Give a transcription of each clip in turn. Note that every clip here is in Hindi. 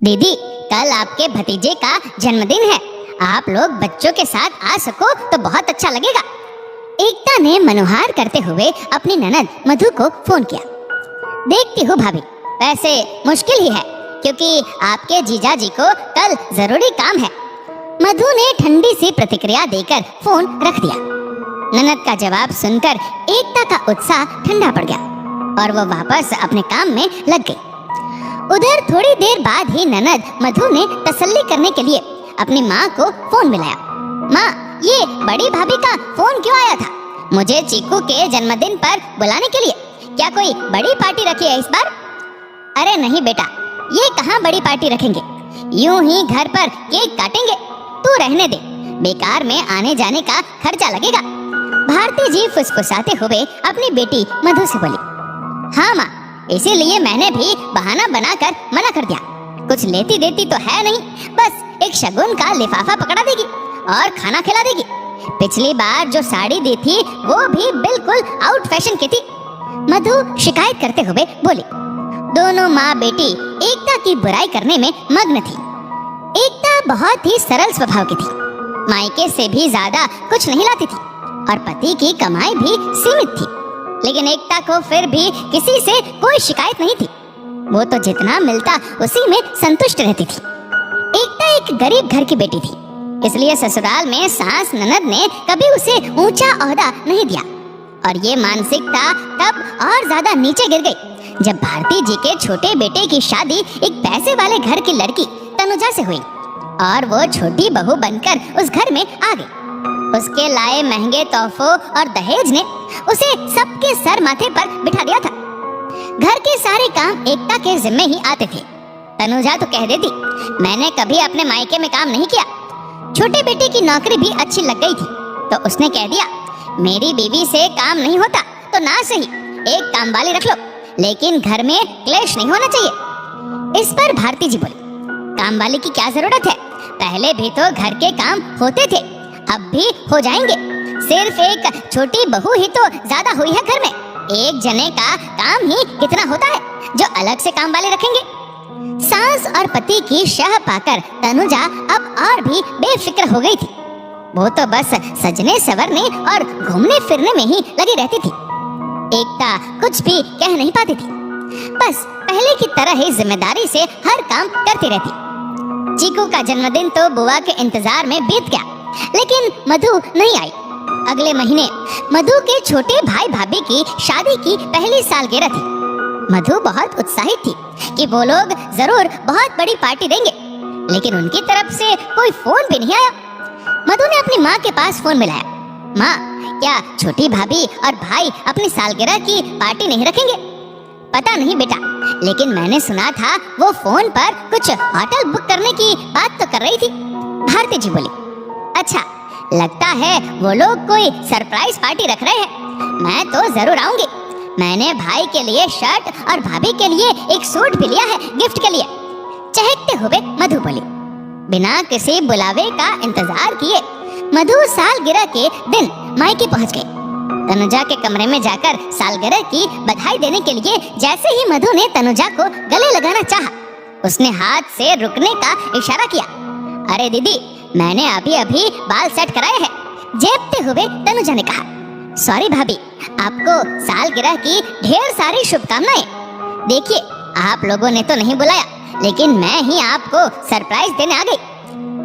दीदी, कल आपके भतीजे का जन्मदिन है। आप लोग बच्चों के साथ आ सको तो बहुत अच्छा लगेगा। एकता ने मनोहार करते हुए अपनी ननद मधु को फोन किया। देखती हूँ भाभी, वैसे मुश्किल ही है क्योंकि आपके जीजा जी को कल जरूरी काम है। मधु ने ठंडी सी प्रतिक्रिया देकर फोन रख दिया। ननद का जवाब सुनकर एकता का उत्साह ठंडा पड़ गया और वो वापस अपने काम में लग गई। उधर थोड़ी देर बाद ही ननद मधु ने तसल्ली करने के लिए अपनी माँ को फोन मिलाया। माँ, ये बड़ी भाभी का फोन क्यों आया था? मुझे चीकू के जन्मदिन पर बुलाने के लिए। क्या कोई बड़ी पार्टी रखी है इस बार? अरे नहीं बेटा, ये कहाँ बड़ी पार्टी रखेंगे, यूं ही घर पर केक काटेंगे। तू रहने दे, बेकार में आने जाने का खर्चा लगेगा। भारती जी फुसफुसाते हुए अपनी बेटी मधु से बोली। हाँ माँ, इसीलिए मैंने भी बहाना बनाकर मना कर दिया। कुछ लेती देती तो है नहीं, बस एक शगुन का लिफाफा पकड़ा देगी और खाना खिला देगी। पिछली बार जो साड़ी दी थी वो भी बिल्कुल आउट फैशन की थी। मधु शिकायत करते हुए बोली। दोनों माँ बेटी एकता की बुराई करने में मग्न थी। एकता बहुत ही सरल स्वभाव की थी, मायके से भी ज्यादा कुछ नहीं लाती थी और पति की कमाई भी सीमित थी। लेकिन एकता को फिर भी किसी से कोई शिकायत नहीं थी। वो तो जितना मिलता उसी में संतुष्ट रहती थी। एकता एक गरीब घर की बेटी थी, इसलिए ससुराल में सास ननद ने कभी उसे ऊंचा ओहदा नहीं दिया। और ये मानसिकता तब और ज्यादा नीचे गिर गई जब भारती जी के छोटे बेटे की शादी एक पैसे वाले घर की लड़की तनुजा से हुई और वो छोटी बहू बनकर उस घर में आ गई। उसके लाए महंगे तोहफों और दहेज ने उसे सबके सर माथे पर बिठा दिया था। घर के सारे काम एकता के जिम्मे ही आते थे। तनुजा तो कह देती, मैंने कभी अपने मायके में काम नहीं किया। छोटे बेटे की नौकरी भी अच्छी लग गई थी तो उसने कह दिया, मेरी बीवी से काम नहीं होता तो ना सही एक काम वाली रख लो, लेकिन घर में क्लेश नहीं होना चाहिए। इस पर भारती जी बोली, काम वाली की क्या जरूरत है? पहले भी तो घर के काम होते थे, अब भी हो जाएंगे। सिर्फ एक छोटी बहू ही तो ज्यादा हुई है घर में। एक जने का काम ही कितना होता है जो अलग से काम वाले रखेंगे। सास और पति की शह पाकर तनुजा अब और भी बेफिक्र हो गई थी। वो तो बस सजने संवरने और घूमने फिरने में ही लगी रहती थी। एकता कुछ भी कह नहीं पाती थी, बस पहले की तरह ही जिम्मेदारी से हर काम करती रहती। चीकू का जन्मदिन तो बुआ के इंतजार में बीत गया, लेकिन मधु नहीं आई। अगले महीने मधु के छोटे भाई भाभी की शादी की पहली सालगिरह थी। मधु बहुत उत्साहित थी कि वो लोग जरूर बहुत बड़ी पार्टी देंगे, लेकिन उनकी तरफ से कोई फोन भी नहीं आया। मधु ने अपनी माँ के पास फोन मिलाया। माँ, क्या छोटी भाभी और भाई अपनी सालगिरह की पार्टी नहीं रखेंगे? पता नहीं बेटा, लेकिन मैंने सुना था वो फोन पर कुछ होटल बुक करने की बात तो कर रही थी। भारती जी बोली। अच्छा, लगता है वो लोग कोई सरप्राइज पार्टी रख रहे हैं। मैं तो जरूर आऊंगी। मैंने भाई के लिए शर्ट और भाभी के लिए एक सूट भी लिया है गिफ्ट के लिए। चहकते हुए मधु बोली। बिना किसी बुलावे का इंतजार किए मधु सालगिरह के दिन मायके पहुंच गई। तनुजा के कमरे में जाकर सालगिरह की बधाई देने के लिए जैसे ही मधु ने तनुजा को गले लगाना चाहा, उसने हाथ से रुकने का इशारा किया। अरे दीदी, मैंने अभी अभी बाल सेट कराए हैं, जेबते हुए तनुजा ने कहा। सॉरी भाभी, आपको सालगिरह की ढेर सारी शुभकामनाएं। देखिए, आप लोगों ने तो नहीं बुलाया, लेकिन मैं ही आपको सरप्राइज देने आ गई।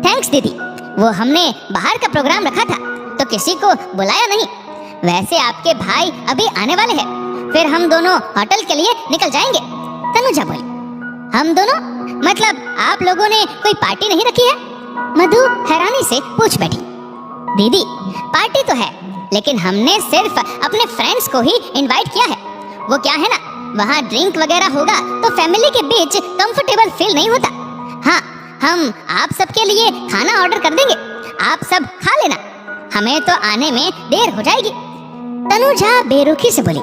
थैंक्स दीदी, वो हमने बाहर का प्रोग्राम रखा था तो किसी को बुलाया नहीं। वैसे आपके भाई अभी आने वाले हैं, फिर हम दोनों होटल के लिए निकल जाएंगे। तनुजा बोली। हम दोनों? मतलब आप लोगों ने कोई पार्टी नहीं रखी है? मधु हैरानी से पूछ बैठी। दीदी, पार्टी तो है, लेकिन हमने सिर्फ अपने फ्रेंड्स को ही इनवाइट किया है। वो क्या है ना, वहाँ ड्रिंक वगैरह होगा तो फैमिली के बीच कंफर्टेबल फील नहीं होता। हाँ, हम आप सबके लिए खाना ऑर्डर कर देंगे, आप सब खा लेना, हमें तो आने में देर हो जाएगी। तनुजा बेरुखी से बोली।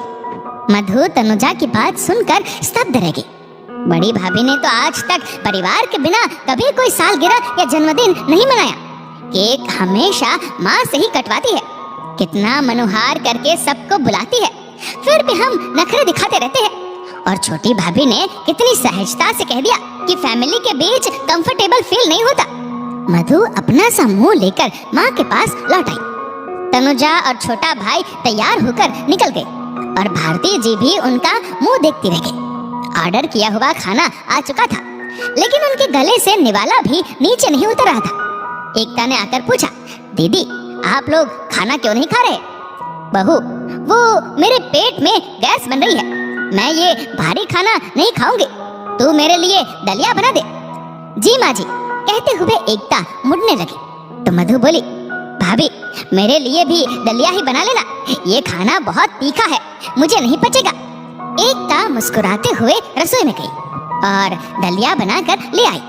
मधु तनुजा की बात सुनकर स्तब्ध रह गई। बड़ी भाभी ने तो आज तक परिवार के बिना कभी कोई सालगिरह या जन्मदिन नहीं मनाया। केक हमेशा माँ से ही कटवाती है, कितना मनोहार करके सबको बुलाती है, फिर भी हम नखरे दिखाते रहते हैं। और छोटी भाभी ने कितनी सहजता से कह दिया, कि फैमिली के बीच कंफर्टेबल फील नहीं होता। मधु अपना सा मुंह लेकर माँ के पास लौट आई। तनुजा और छोटा भाई तैयार होकर निकल गए और भारती जी भी उनका मुंह देखती रह गई। ऑर्डर किया हुआ खाना आ चुका था, लेकिन उनके गले से निवाला भी नीचे नहीं उतर रहा था। एकता ने आकर पूछा, दीदी आप लोग खाना क्यों नहीं खा रहे? बहू, वो मेरे पेट में गैस बन रही है, मैं ये भारी खाना नहीं खाऊंगी, तू मेरे लिए दलिया बना दे। जी माँ जी, कहते हुए एकता मुड़ने लगी तो मधु बोली, भाभी मेरे लिए भी दलिया ही बना लेना, ये खाना बहुत तीखा है, मुझे नहीं पचेगा। एकता मुस्कुराते हुए रसोई में गई और दलिया बनाकर ले आई।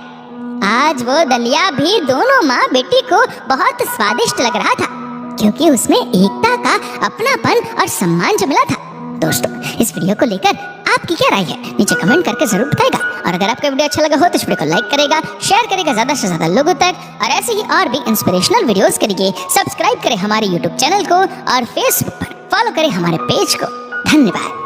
आज वो दलिया भी दोनों माँ बेटी को बहुत स्वादिष्ट लग रहा था, क्योंकि उसमें एकता का अपनापन और सम्मान जो मिला था। दोस्तों, इस वीडियो को लेकर आपकी क्या राय है, नीचे कमेंट करके जरूर बताएगा। और अगर आपको वीडियो अच्छा लगा हो तो इस वीडियो को लाइक करेगा, शेयर करेगा ज्यादा से ज्यादा लोगों तक, और ऐसे ही और भी इंस्पिरेशनल वीडियोस के लिए सब्सक्राइब करें हमारे यूट्यूब चैनल को और फेसबुक पर फॉलो करें हमारे पेज को। धन्यवाद।